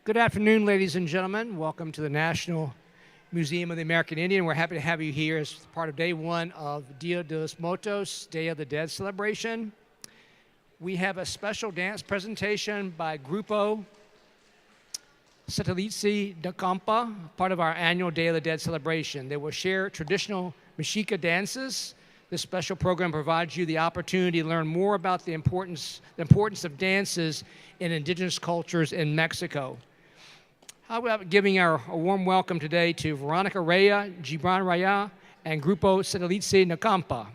Good afternoon, ladies and gentlemen. Welcome to the National Museum of the American Indian. We're happy to have you here as part of day one of Dia de los Muertos, Day of the Dead celebration. We have a special dance presentation by Grupo Cetiliztli Nauhcampa, part of our annual Day of the Dead celebration. They will share traditional Mexica dances. This special program provides you the opportunity to learn more about the importance of dances in indigenous cultures in Mexico. How about giving a warm welcome today to Veronica Rea, Gibran Raya, and Grupo Cetiliztli Nauhcampa.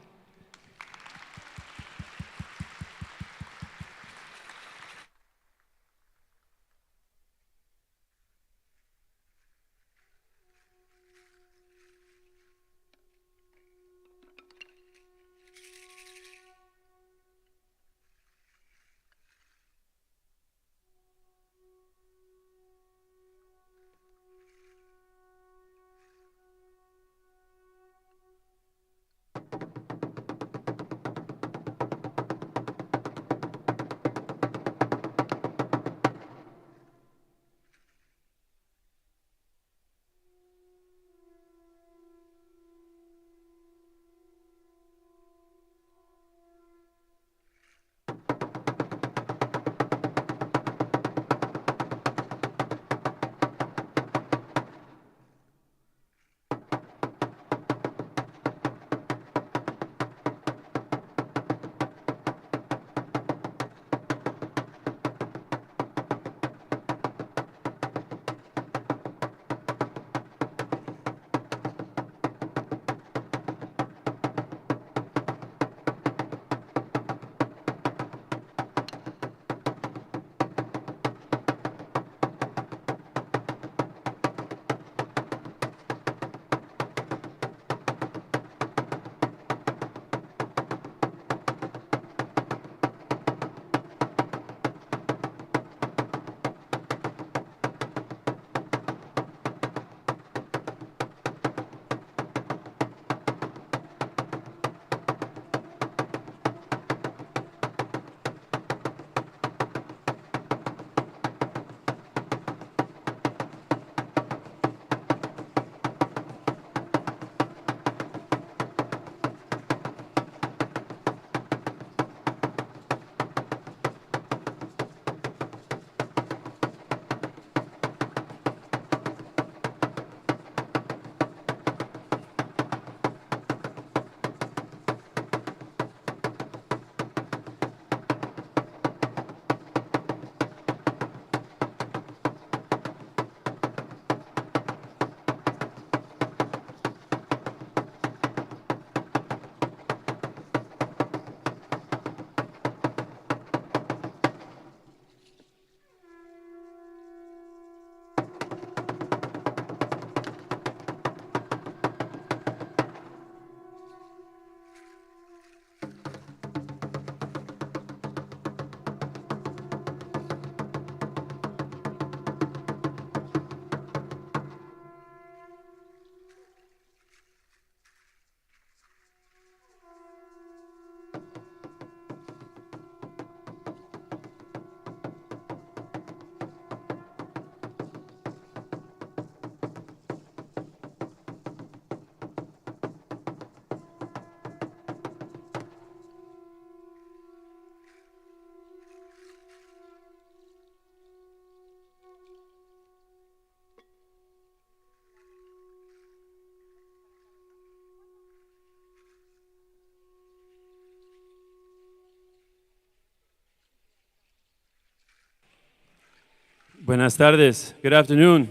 Buenas tardes. Good afternoon.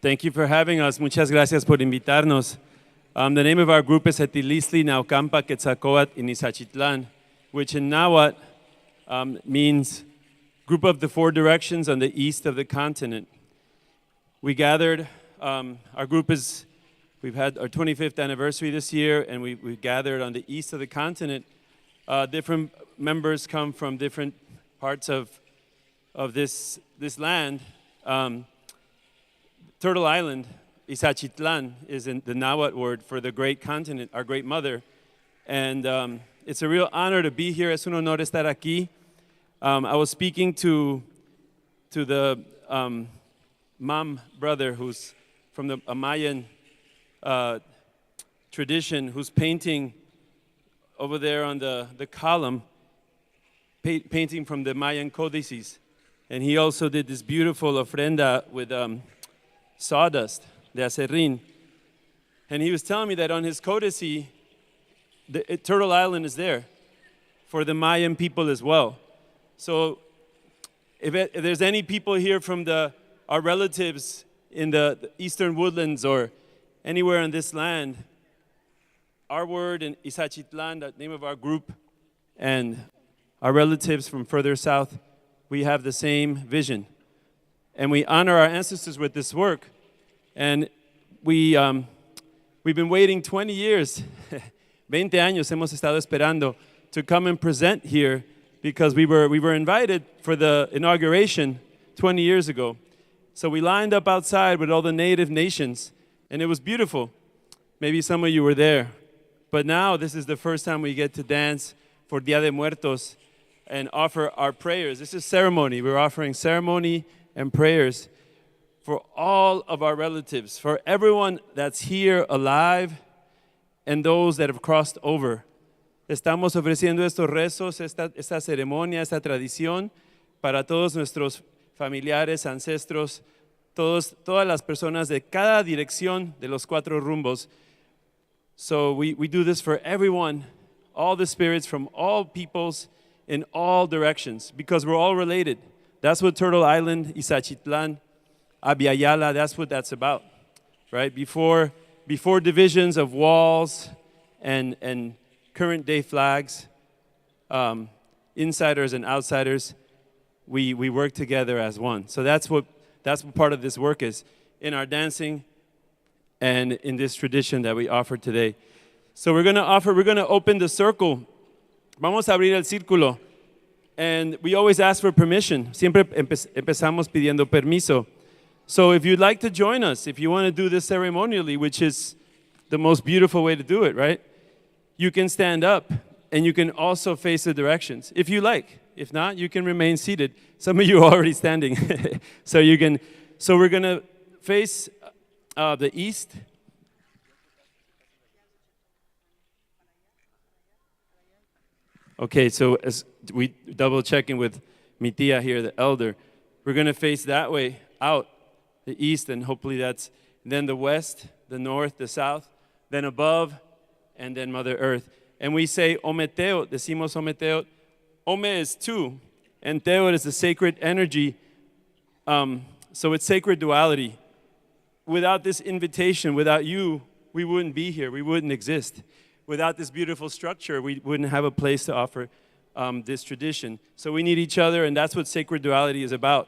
Thank you for having us. Muchas gracias por invitarnos. The name of our group is Cetiliztli Nauhcampa Quetzalcoatl in Ixachitlan, which in Nahuatl means Group of the Four Directions on the east of the continent. We gathered, we've had our 25th anniversary this year, and we gathered on the east of the continent. Different members come from different parts of this land. Turtle Island, Ixachitlan, is in the Nahuatl word for the great continent, our great mother. And it's a real honor to be here. Es un honor estar aquí. I was speaking to to the Mam brother who's from a Mayan tradition, who's painting over there on the column, painting from the Mayan codices. And he also did this beautiful ofrenda with sawdust, de acerrín. And he was telling me that on his codice, Turtle Island is there for the Mayan people as well. So if there's any people here from our relatives in the eastern woodlands or anywhere in this land, our word in Izachitlan, the name of our group, and our relatives from further south, we have the same vision. And we honor our ancestors with this work. And we've been waiting 20 years, 20 años hemos estado esperando to come and present here because we were invited for the inauguration 20 years ago. So we lined up outside with all the native nations, and it was beautiful. Maybe some of you were there. But now this is the first time we get to dance for Dia de Muertos and offer our prayers. This is ceremony. We're offering ceremony and prayers for all of our relatives, for everyone that's here alive and those that have crossed over. Estamos ofreciendo estos rezos, esta ceremonia, esta tradición para todos nuestros familiares, ancestros, todas las personas de cada dirección de los cuatro rumbos. So we do this for everyone, all the spirits from all peoples in all directions, because we're all related. That's what Turtle Island, Izachitlan, Abiyala, that's what that's about, right? Before divisions of walls and current day flags, insiders and outsiders, we work together as one. So that's what part of this work is, in our dancing and in this tradition that we offer today. So we're going to open the circle. Vamos a abrir el círculo. And we always ask for permission. Siempre empezamos pidiendo permiso. So if you'd like to join us, if you want to do this ceremonially, which is the most beautiful way to do it, right? You can stand up and you can also face the directions, if you like. If not, you can remain seated. Some of you are already standing. So we're going to face the east. Okay, so as we double checking with mi tía here, the elder, we're going to face that way out, the east, and hopefully that's then the west, the north, the south, then above, and then Mother Earth. And we say Ometeo, decimos Ometeo. Ome is two, and Teo is the sacred energy. So it's sacred duality. Without this invitation, without you, we wouldn't be here, we wouldn't exist. Without this beautiful structure, we wouldn't have a place to offer this tradition. So we need each other, and that's what sacred duality is about.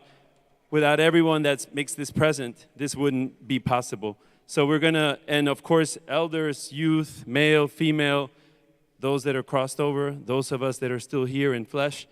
Without everyone that makes this present, this wouldn't be possible. So we're gonna, and of course, elders, youth, male, female, those that are crossed over, those of us that are still here in flesh.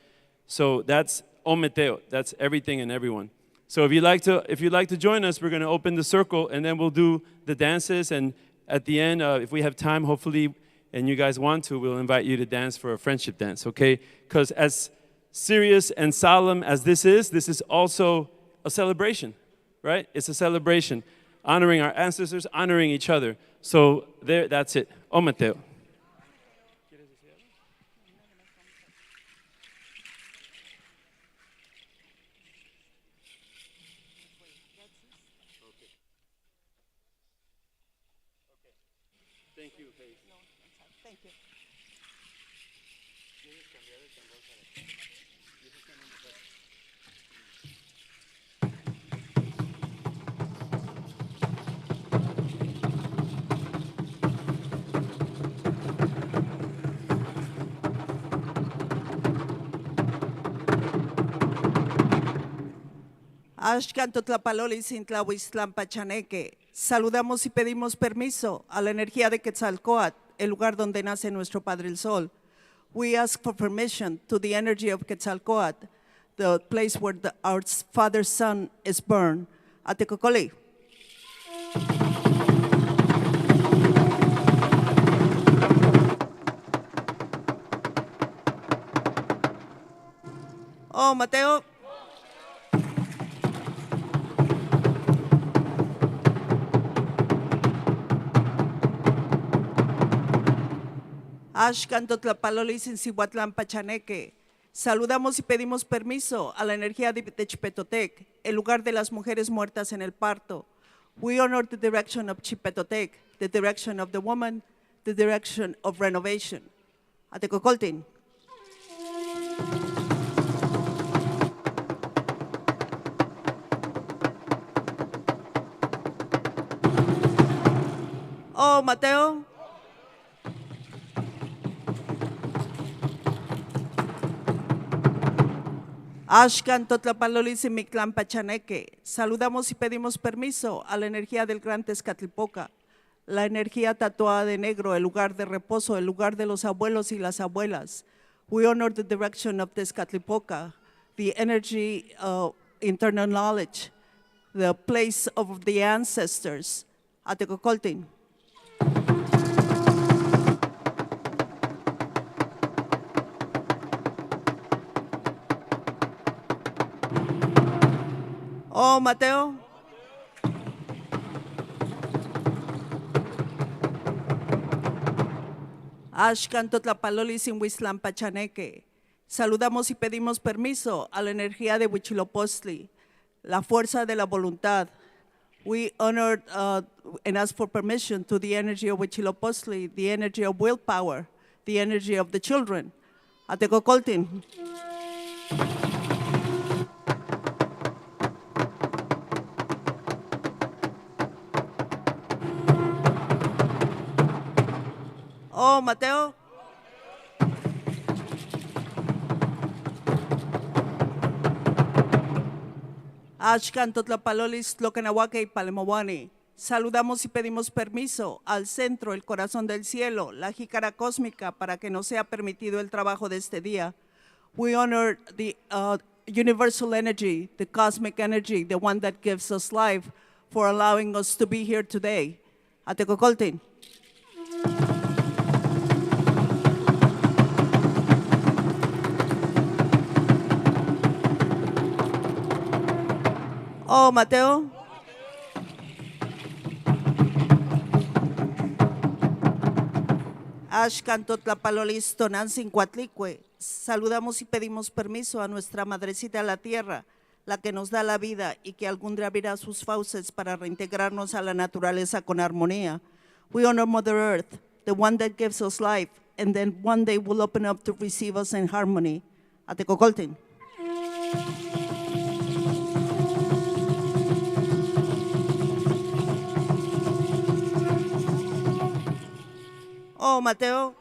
So that's Ometeo, that's everything and everyone. So if you'd like to join us, we're gonna open the circle, and then we'll do the dances, and at the end, if we have time, hopefully, and you guys want to, we'll invite you to dance for a friendship dance, okay? Because as serious and solemn as this is also a celebration, right? It's a celebration, honoring our ancestors, honoring each other. So that's it. Ometeo. Thank you. Thank you. Ashkanto tlapaloli sin tlahuistlan pachaneque. Saludamos y pedimos permiso a la energía de Quetzalcóatl, el lugar donde nace nuestro Padre el Sol. We ask for permission to the energy of Quetzalcóatl, the place where our Father's Son is born. Atecocoli. Oh, Mateo. Axcan totlapalolis in Cihuatlampa Chaneque. Saludamos y pedimos permiso a la energía de Chipetotec, el lugar de las mujeres muertas en el parto. We honor the direction of Chipetotec, the direction of the woman, the direction of renovation. Atecocoltin. Oh, Mateo. Axcan totlapalolis in Mictlampa Chaneque. Saludamos y pedimos permiso a la energía del gran Tezcatlipoca, la energía tatuada de negro, el lugar de reposo, el lugar de los abuelos y las abuelas. We honor the direction of Tezcatlipoca, the energy of internal knowledge, the place of the ancestors. Atecocoltin. Oh, Mateo. Axcan totlapalolis in Huiztlampa Chaneque. Saludamos y pedimos permiso a la energía de Huitzilopochtli, la fuerza de la voluntad. We honor and ask for permission to the energy of Huitzilopochtli, the energy of willpower, the energy of the children. Atecocoltin. Oh, Mateo. Axcan totlapalolis tlocanahuaque y palemowani. Saludamos y pedimos permiso al centro, el corazón del cielo, la jícara cósmica, para que nos sea permitido el trabajo de este día. We honor the universal energy, the cosmic energy, the one that gives us life, for allowing us to be here today. Atecocoltin. Oh, Mateo. Axcan totlapalolis tonantzin Coatlicue. Saludamos y pedimos permiso a nuestra madrecita la tierra, la que nos da la vida y que algún día abrirá sus fauces para reintegrarnos a la naturaleza con armonía. We honor Mother Earth, the one that gives us life, and then one day will open up to receive us in harmony. Atecocoltin. Oh, Mateo.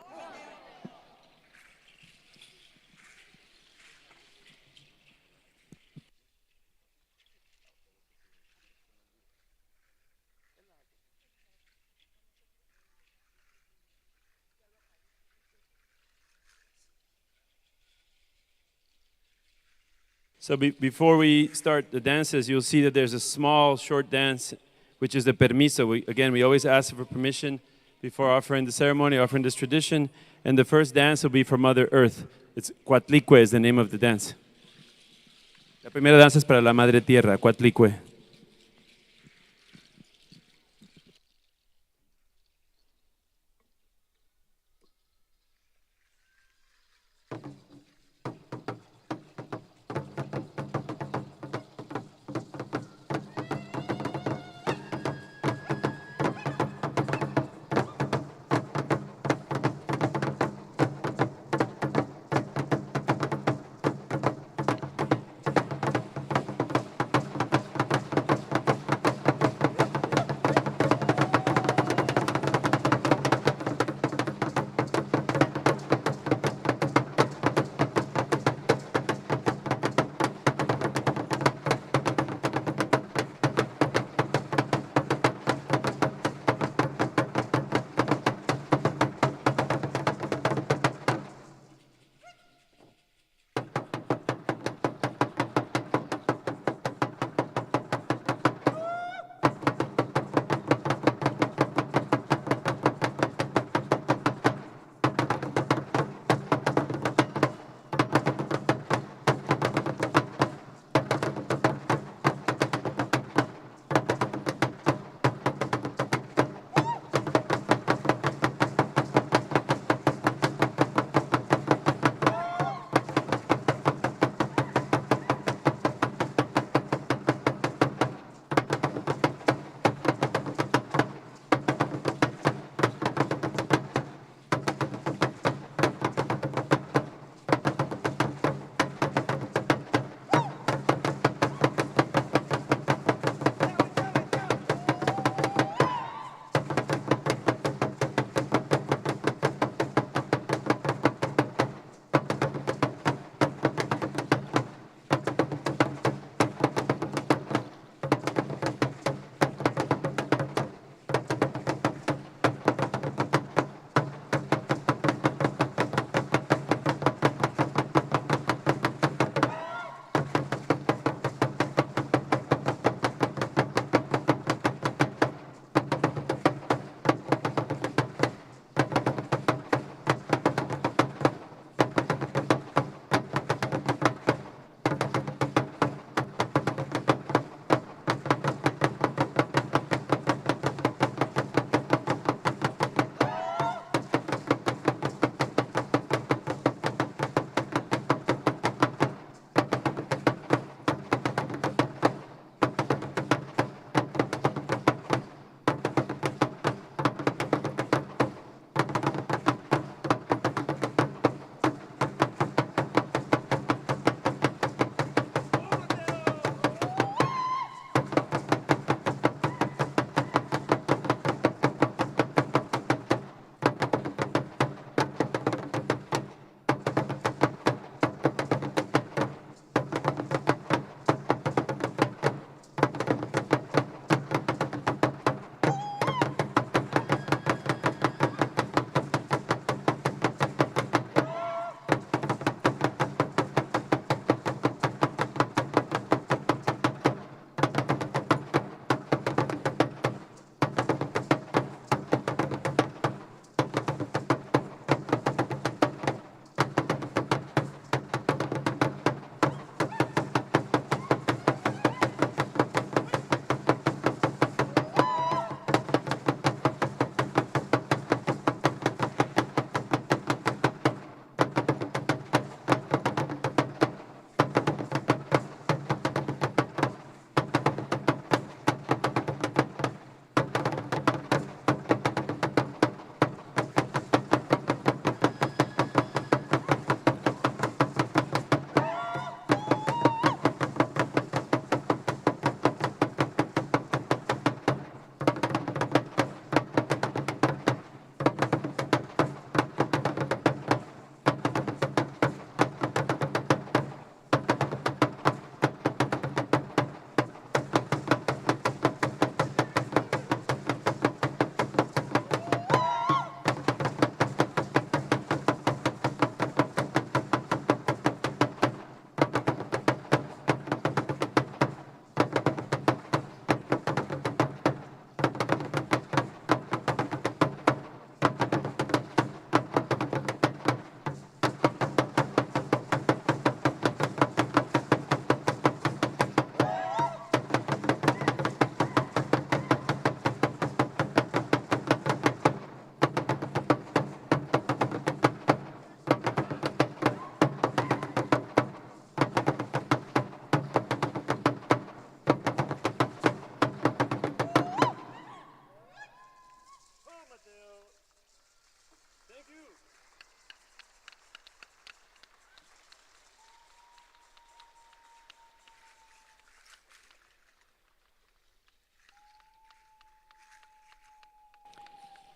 So before we start the dances, you'll see that there's a small, short dance, which is the permiso. We always ask for permission before offering the ceremony, offering this tradition. And the first dance will be for Mother Earth. It's Coatlicue is the name of the dance. La primera danza es para la Madre Tierra, Coatlicue.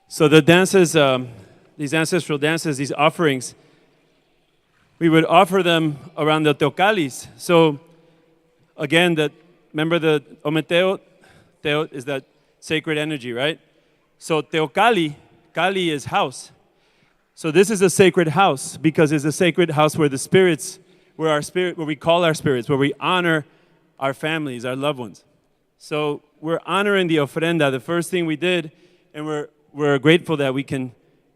So the dances, these ancestral dances, these offerings, we would offer them around the teocalis. So again, remember the ometeo, teo is that sacred energy, right? So teocali, kali is house. So this is a sacred house because it's a sacred house where the spirits, where we call our spirits, where we honor our families, our loved ones. So we're honoring the ofrenda, the first thing we did, and we're grateful that we can,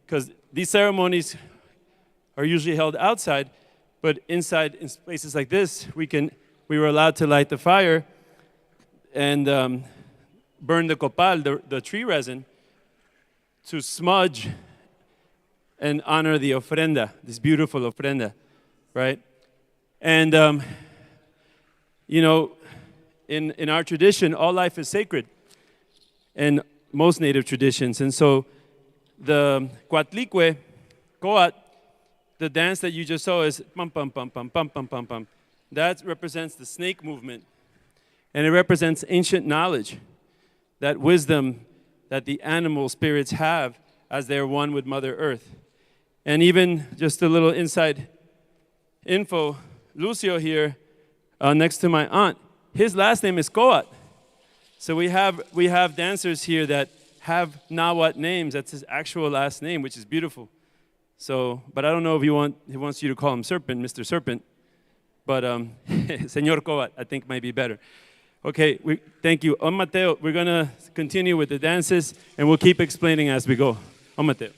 because these ceremonies are usually held outside, but inside, in places like this, we were allowed to light the fire and burn the copal, the tree resin, to smudge and honor the ofrenda, this beautiful ofrenda, right? And, you know, in our tradition, all life is sacred, and most native traditions. And so the Cuatlicue, Coat, the dance that you just saw is pum, pum, pum, pum, pum, pum, pum, pum. That represents the snake movement. And it represents ancient knowledge, that wisdom that the animal spirits have as they're one with Mother Earth. And even just a little inside info, Lucio here, next to my aunt, his last name is Coat. So we have dancers here that have Nahuatl names. That's his actual last name, which is beautiful. So, but I don't know if he wants you to call him Serpent, Mr. Serpent. But Señor Coat, I think might be better. Okay, thank you. On Mateo, we're going to continue with the dances, and we'll keep explaining as we go. On Mateo.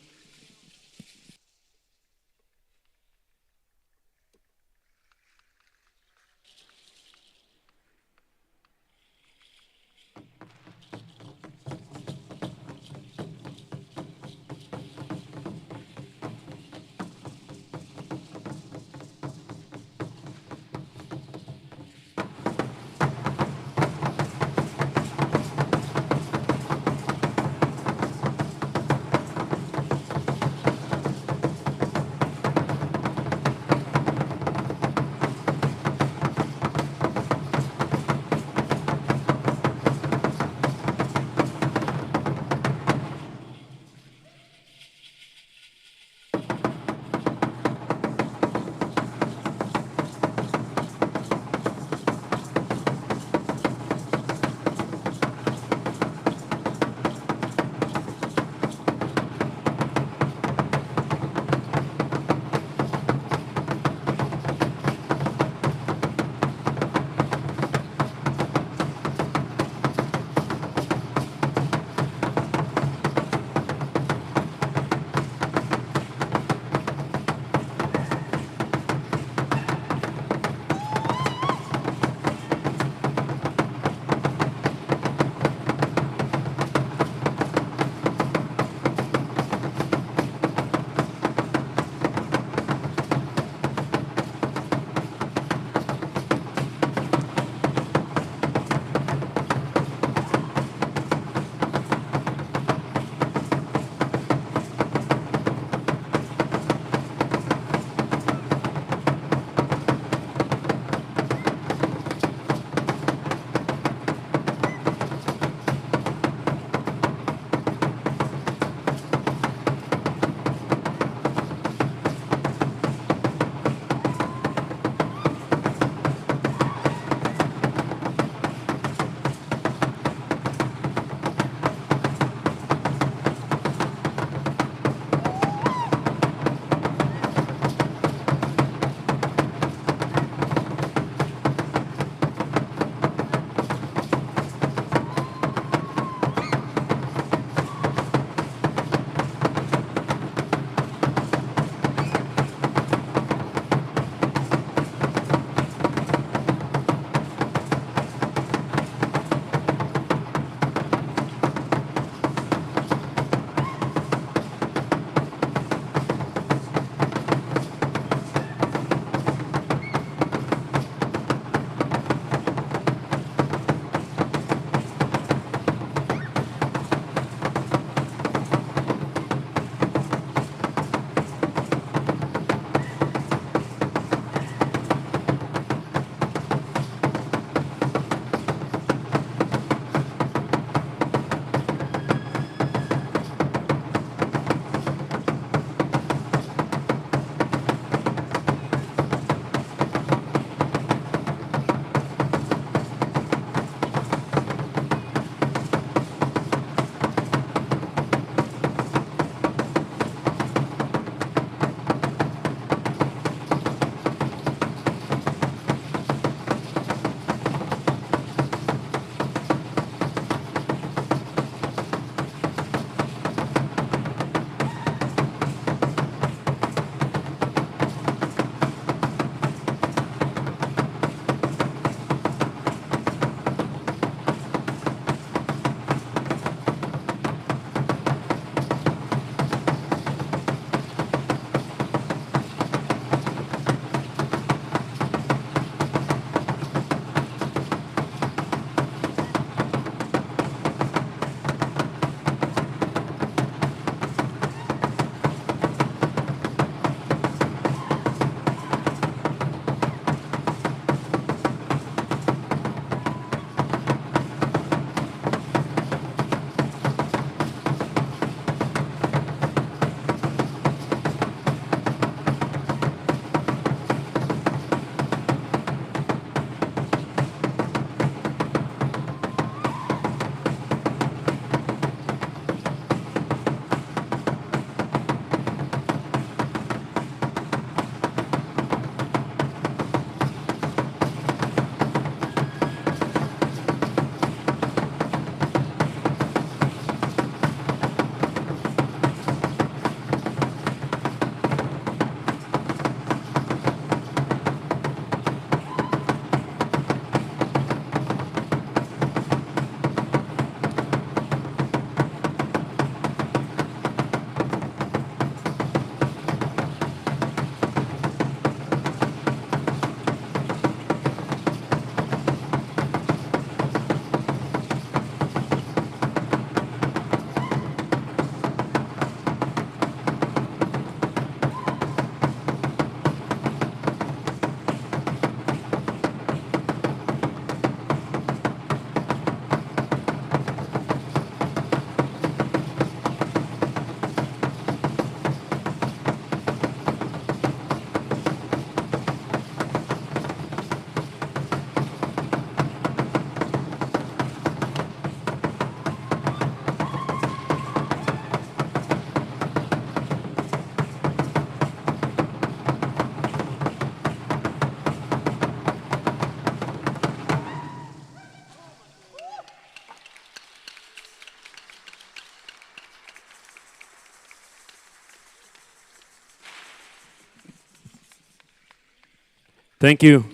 Thank you.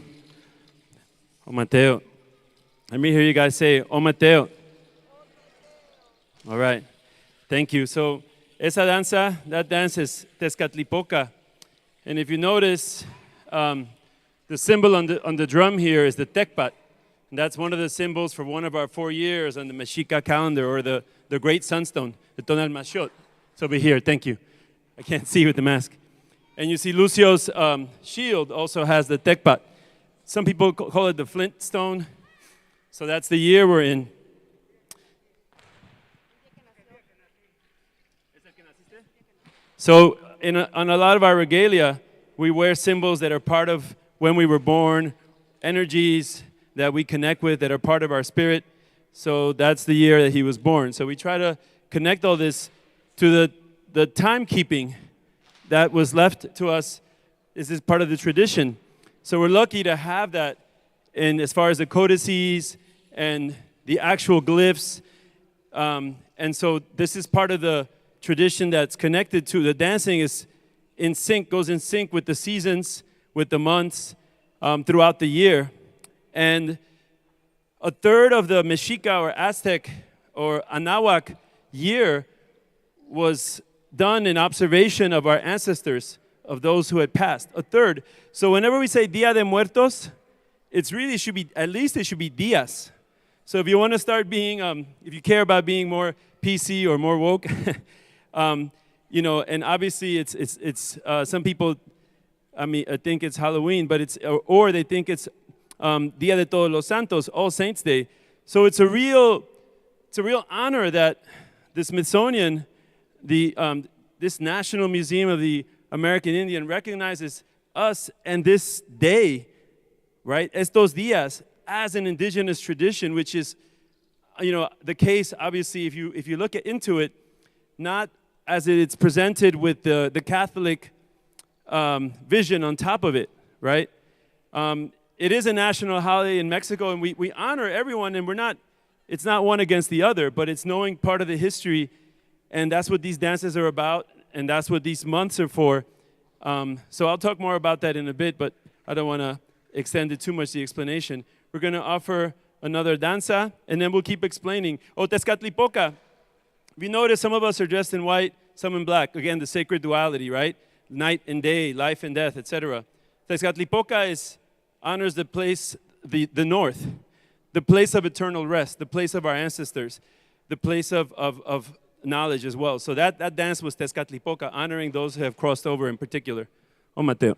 O Mateo. Let me hear you guys say, O Mateo. All right. Thank you. So, esa danza, that dance is Tezcatlipoca. And if you notice, the symbol on the drum here is the tecpat. And that's one of the symbols for one of our 4 years on the Mexica calendar, or the Great Sunstone, the Tonal Machot. It's over here. Thank you. I can't see with the mask. And you see Lucio's shield also has the tecpat. Some people call it the flint stone. So that's the year we're in. So on a lot of our regalia, we wear symbols that are part of when we were born, energies that we connect with that are part of our spirit. So that's the year that he was born. So we try to connect all this to the timekeeping that was left to us. This is part of the tradition. So we're lucky to have that in as far as the codices and the actual glyphs. And so this is part of the tradition that's connected to the dancing is in sync, goes in sync with the seasons, with the months throughout the year. And a third of the Mexica or Aztec or Anahuac year was done in observation of our ancestors, of those who had passed. A third. So whenever we say Dia de Muertos, it's really should be, at least it should be días. So if you want to start being, if you care about being more PC or more woke, you know, and obviously it's some people, I mean, I think it's Halloween, but it's, or they think it's Dia de Todos los Santos, All Saints Day. So it's a real honor that the Smithsonian, this National Museum of the American Indian recognizes us and this day, right, estos días, as an indigenous tradition, which is, you know, the case, obviously, if you look into it, not as it's presented with the Catholic vision on top of it, right? It is a national holiday in Mexico, and we honor everyone, and it's not one against the other, but it's knowing part of the history, and that's what these dances are about, and that's what these months are for. So I'll talk more about that in a bit, but I don't want to extend it too much, the explanation. We're going to offer another danza, and then we'll keep explaining. Oh, Tezcatlipoca. We notice some of us are dressed in white, some in black. Again, the sacred duality, right? Night and day, life and death, etc. Tezcatlipoca honors the place, the north, the place of eternal rest, the place of our ancestors, the place of knowledge as well. So that dance was Tezcatlipoca, honoring those who have crossed over in particular. Oh, Mateo.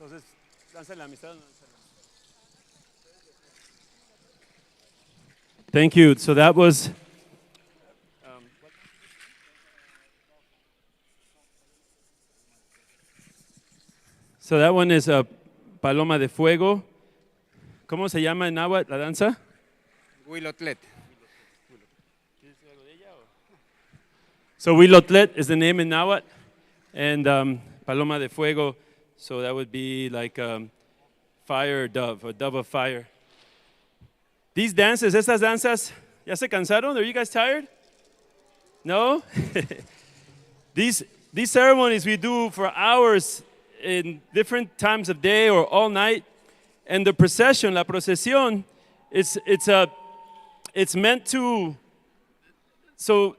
Entonces, danza de la amistad. Thank you. So that was. So that one is a paloma de fuego. ¿Cómo se llama en náhuatl la danza? Huilotlet. So Huilotlet is the name in náhuatl, and paloma de fuego, so that would be like fire dove, a dove of fire. These dances, estas danzas, ¿ya se cansaron? Are you guys tired? No? These ceremonies we do for hours in different times of day or all night, and the procession, la procesión, it's meant to, so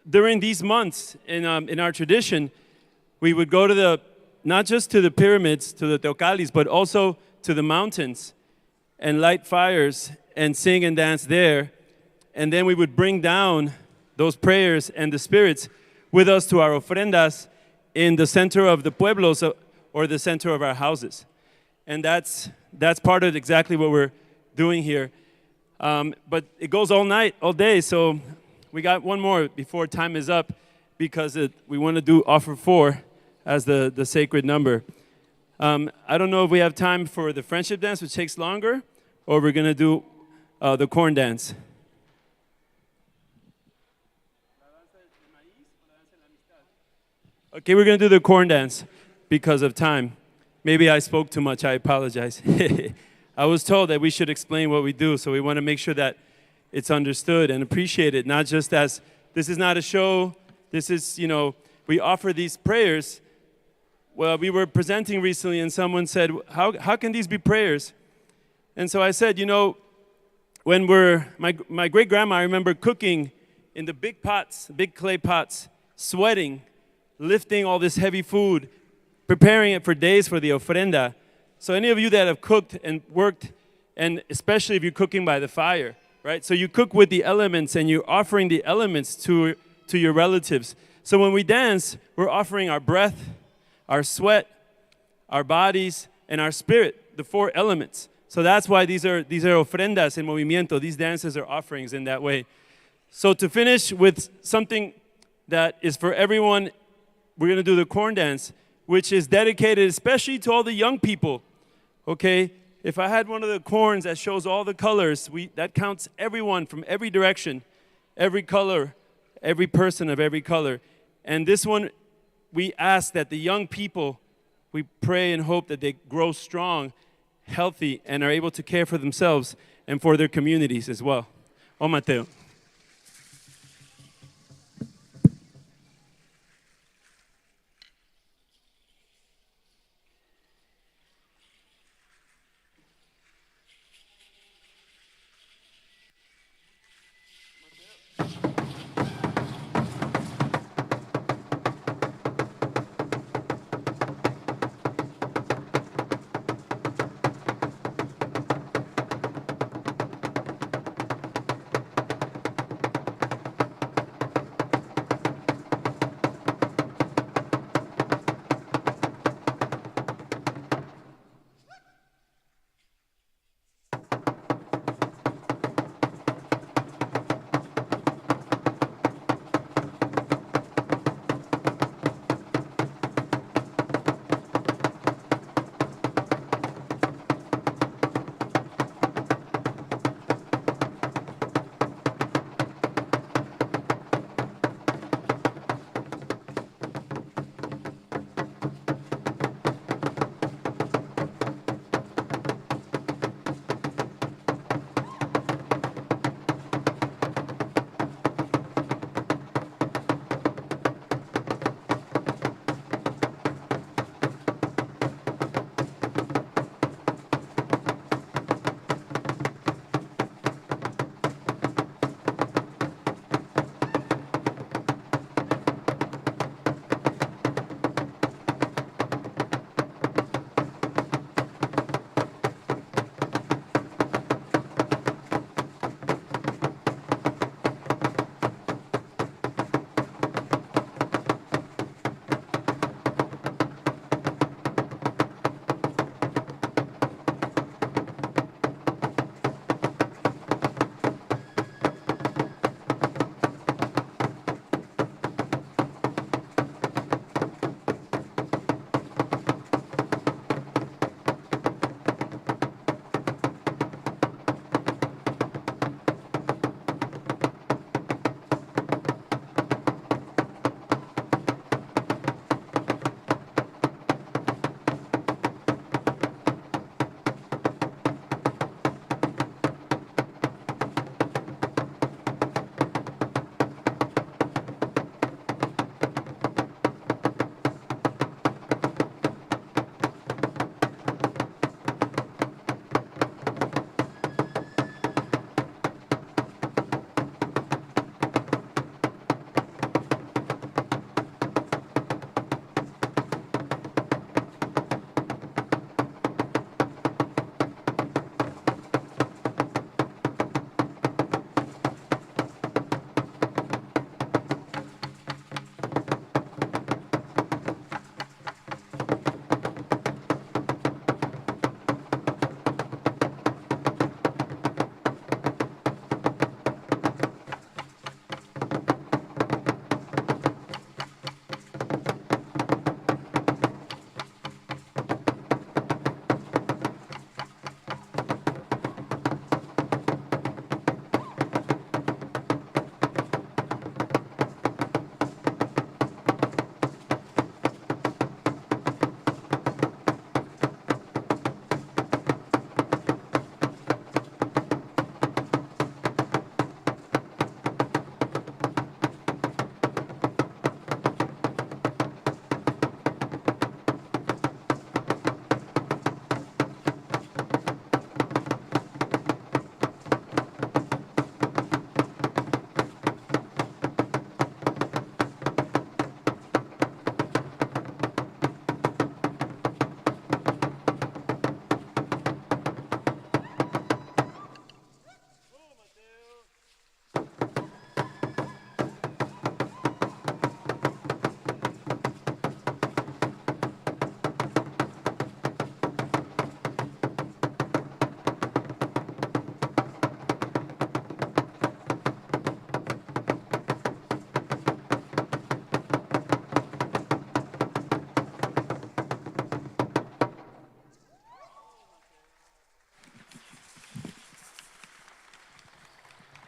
during these months in our tradition, we would go to not just to the pyramids, to the teocalis, but also to the mountains and light fires and sing and dance there. And then we would bring down those prayers and the spirits with us to our ofrendas in the center of the pueblos or the center of our houses. And that's part of exactly what we're doing here. But it goes all night, all day, so we got one more before time is up because we want to do offer 4 as the sacred number. I don't know if we have time for the friendship dance, which takes longer, or we're going to do the corn dance. Okay, we're going to do the corn dance because of time. Maybe I spoke too much, I apologize. I was told that we should explain what we do, so we want to make sure that it's understood and appreciated, not just as, this is not a show, this is, we offer these prayers. Well, we were presenting recently and someone said, how can these be prayers? And so I said, when my great-grandma, I remember cooking in the big pots, big clay pots, sweating, lifting all this heavy food, preparing it for days for the ofrenda. So any of you that have cooked and worked, and especially if you're cooking by the fire, right? So you cook with the elements and you're offering the elements to your relatives. So when we dance, we're offering our breath, our sweat, our bodies, and our spirit, the 4 elements. So that's why these are ofrendas en movimiento. These dances are offerings in that way. So to finish with something that is for everyone, we're going to do the corn dance, which is dedicated especially to all the young people, okay? If I had one of the corns that shows all the colors, that counts everyone from every direction, every color, every person of every color. And this one, we ask that the young people, we pray and hope that they grow strong, healthy, and are able to care for themselves and for their communities as well. Oh, Mateo.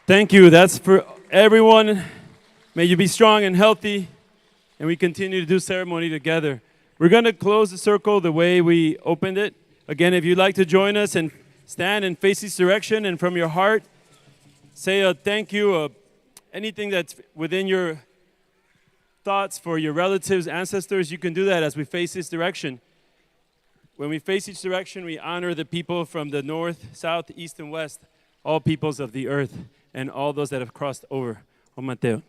Thank you. That's for everyone. May you be strong and healthy, and we continue to do ceremony together. We're going to close the circle the way we opened it. Again, if you'd like to join us and stand and face each direction, and from your heart, say a thank you, anything that's within your thoughts for your relatives, ancestors, you can do that as we face this direction. When we face each direction, we honor the people from the north, south, east, and west, all peoples of the earth, and all those that have crossed over. O Mateo.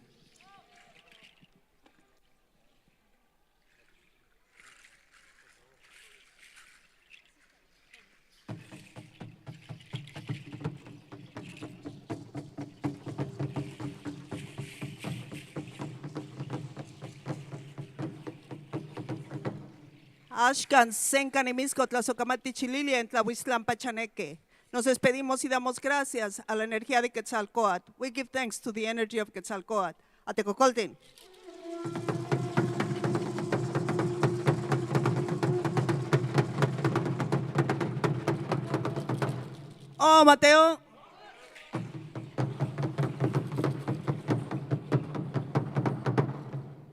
Ashkan, Senkan y Miscotla, Socamati Chililia, en Tlahuiztlampa Chaneque. Nos despedimos y damos gracias a la energía de Quetzalcóatl. We give thanks to the energy of Quetzalcóatl. Atecocoltin. Oh, Mateo.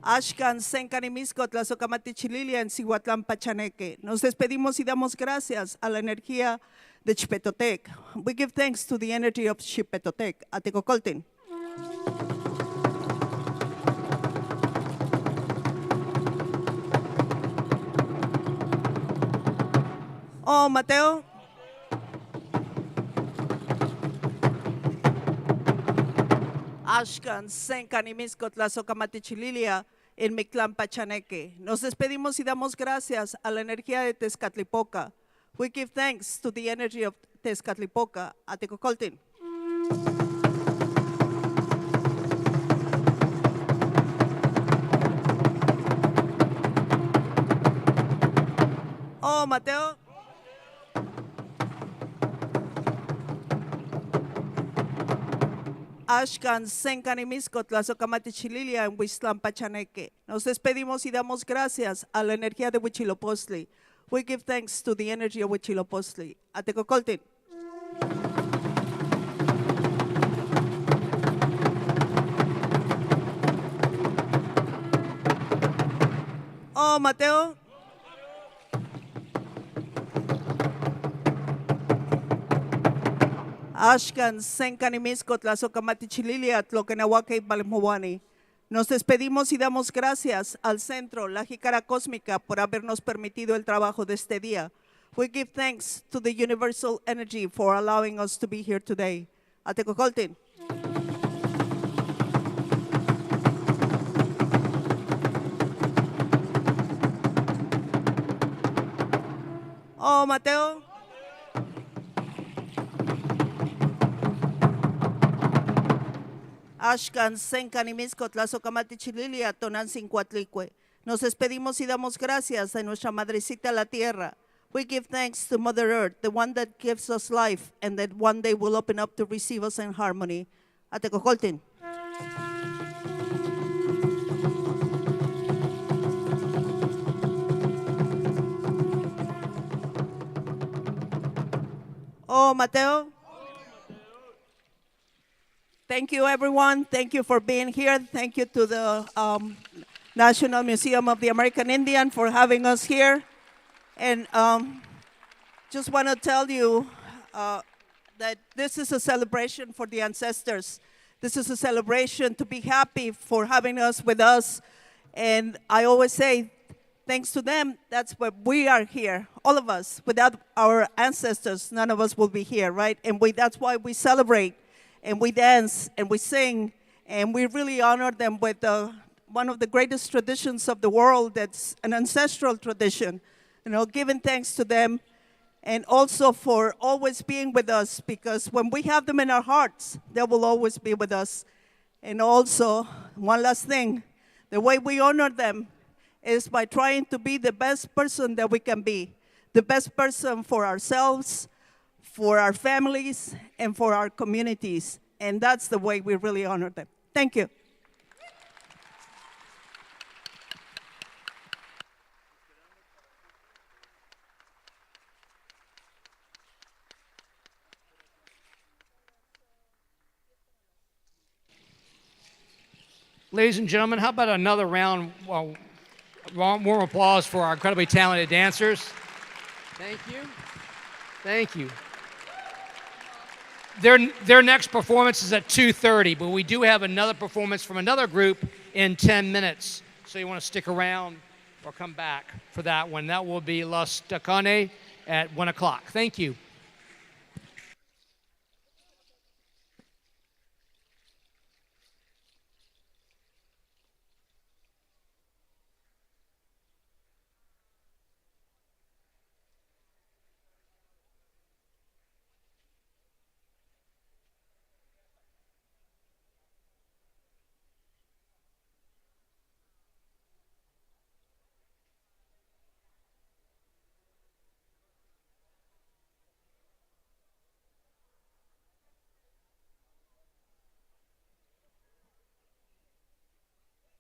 Ashkan, Senkan y Miscotla, Socamati Chililia, en Cihuatlampa Chaneque. Nos despedimos y damos gracias a la energía de Chipetotec. We give thanks to the energy of Chipetotec. Atecocoltin. Oh, Mateo. Ashkan, Senkan y Miscotla, Socamati Chililia, en Mictlampa Chaneque. Nos despedimos y damos gracias a la energía de Tezcatlipoca. We give thanks to the energy of Tezcatlipoca. Atecocoltin. Oh, Mateo. Ashkan, Senkan y Miscotla, Socamati Chililia, en Huiztlampa Chaneque. Nos despedimos y damos gracias a la energía de Huitzilopochtli. We give thanks to the energy of Huitzilopochtli. Atecocoltin. Oh, Mateo. Ashkan, Senkan y Miscotla, Socamati Chililia, Tloquenahuaca y Balmuani. Nos despedimos y damos gracias al Centro, la Jícara Cósmica, por habernos permitido el trabajo de este día. We give thanks to the Universal Energy for allowing us to be here today. Atecocoltin. Oh, Mateo. Ashkan, Senkan y Miscotla, Socamati Chililia, Tonancincuatlicue. Nos despedimos y damos gracias a nuestra Madrecita la Tierra. We give thanks to Mother Earth, the one that gives us life and that one day will open up to receive us in harmony. Atecocoltin. Oh, Mateo. Thank you, everyone. Thank you for being here. Thank you to the National Museum of the American Indian for having us here. And just want to tell you that this is a celebration for the ancestors. This is a celebration to be happy for having us with us. And I always say, thanks to them, that's why we are here, all of us. Without our ancestors, none of us will be here, right? And that's why we celebrate, and we dance, and we sing, and we really honor them with one of the greatest traditions of the world, that's an ancestral tradition. You know, giving thanks to them, and also for always being with us, because when we have them in our hearts, they will always be with us. And also, one last thing, the way we honor them is by trying to be the best person that we can be, the best person for ourselves, for our families, and for our communities. And that's the way we really honor them. Thank you. Ladies and gentlemen, how about another round, warm applause for our incredibly talented dancers. Thank you. Thank you. Their next performance is at 2:30, but we do have another performance from another group in 10 minutes. So you want to stick around or come back for that one. That will be Los Tacanes at 1 o'clock. Thank you.